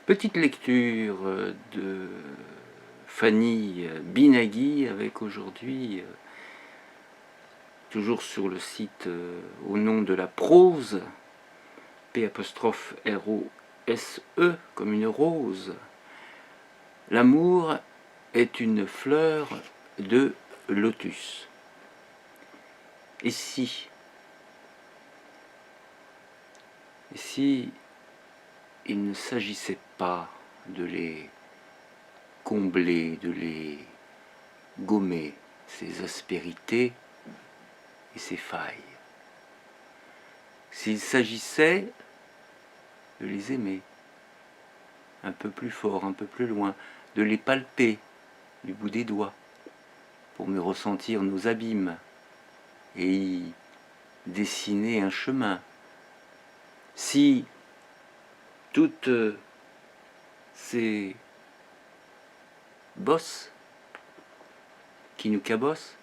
Petite lecture de Fanny Binaghi avec aujourd'hui, toujours sur le site au nom de la prose, P'-R-O-S-E comme une rose. L'amour est une fleur de lotus. Et si il ne s'agissait pas de les combler, de les gommer, ces aspérités et ces failles. S'il s'agissait de les aimer un peu plus fort, un peu plus loin, de les palper du bout des doigts pour mieux ressentir nos abîmes et y dessiner un chemin. Si toutes ces bosses qui nous cabossent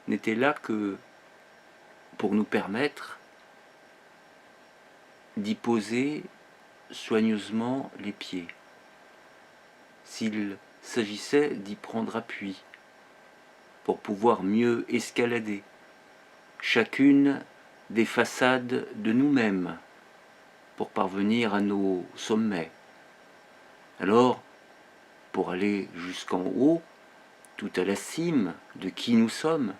n'étaient là que pour nous permettre d'y poser soigneusement les pieds, s'il s'agissait d'y prendre appui pour pouvoir mieux escalader chacune des façades de nous-mêmes pour parvenir à nos sommets. Alors, pour aller jusqu'en haut, tout à la cime de qui nous sommes,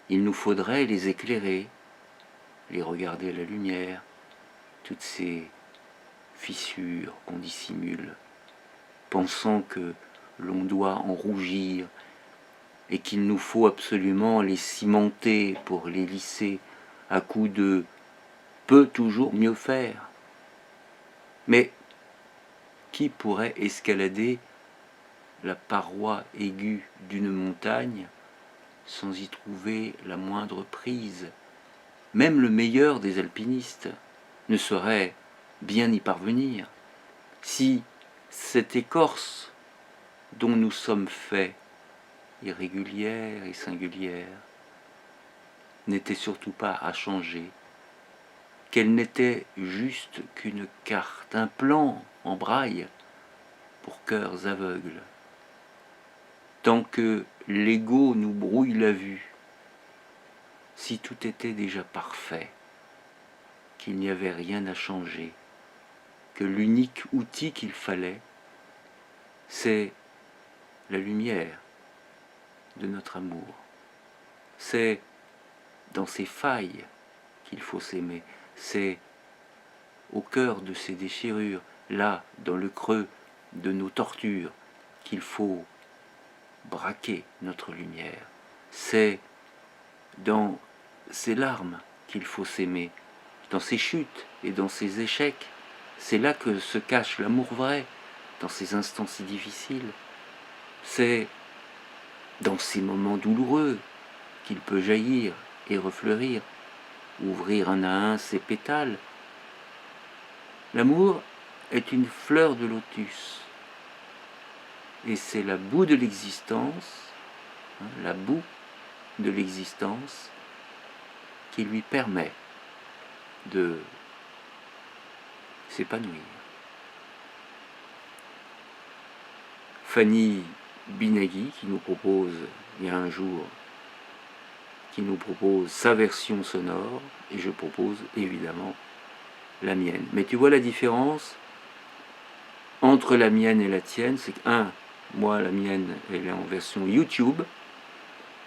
il nous faudrait les éclairer, les regarder à la lumière, toutes ces fissures qu'on dissimule, pensant que l'on doit en rougir et qu'il nous faut absolument les cimenter pour les lisser à coups de peut toujours mieux faire. Mais qui pourrait escalader la paroi aiguë d'une montagne sans y trouver la moindre prise? Même le meilleur des alpinistes ne saurait bien y parvenir si cette écorce dont nous sommes faits, irrégulière et singulière, n'était surtout pas à changer, qu'elle n'était juste qu'une carte, un plan en braille pour cœurs aveugles. Tant que l'ego nous brouille la vue, si tout était déjà parfait, qu'il n'y avait rien à changer, que l'unique outil qu'il fallait, c'est la lumière de notre amour. C'est dans ces failles qu'il faut s'aimer, c'est au cœur de ces déchirures, là, dans le creux de nos tortures, qu'il faut braquer notre lumière. C'est dans ces larmes qu'il faut s'aimer, dans ces chutes et dans ces échecs. C'est là que se cache l'amour vrai, dans ces instants si difficiles. C'est dans ces moments douloureux qu'il peut jaillir et refleurir, ouvrir un à un ses pétales. L'amour est une fleur de lotus, et c'est la boue de l'existence, la boue de l'existence qui lui permet de s'épanouir. Fanny Binaghi qui nous propose, il y a un jour, qui nous propose sa version sonore, et je propose évidemment la mienne. Mais tu vois la différence entre la mienne et la tienne, c'est que moi la mienne elle est en version YouTube.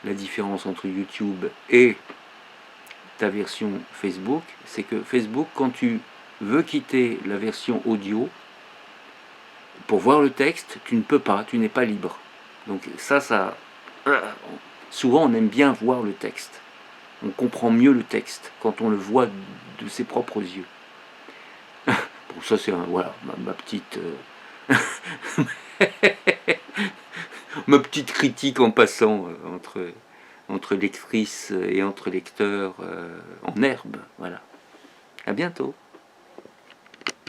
La différence entre YouTube et ta version Facebook, c'est que Facebook, quand tu veux quitter la version audio, pour voir le texte, tu ne peux pas, tu n'es pas libre. Donc souvent on aime bien voir le texte. On comprend mieux le texte quand on le voit de ses propres yeux. Bon, ça c'est voilà, ma petite ma petite critique en passant entre lectrice et entre lecteur en herbe. Voilà. À bientôt.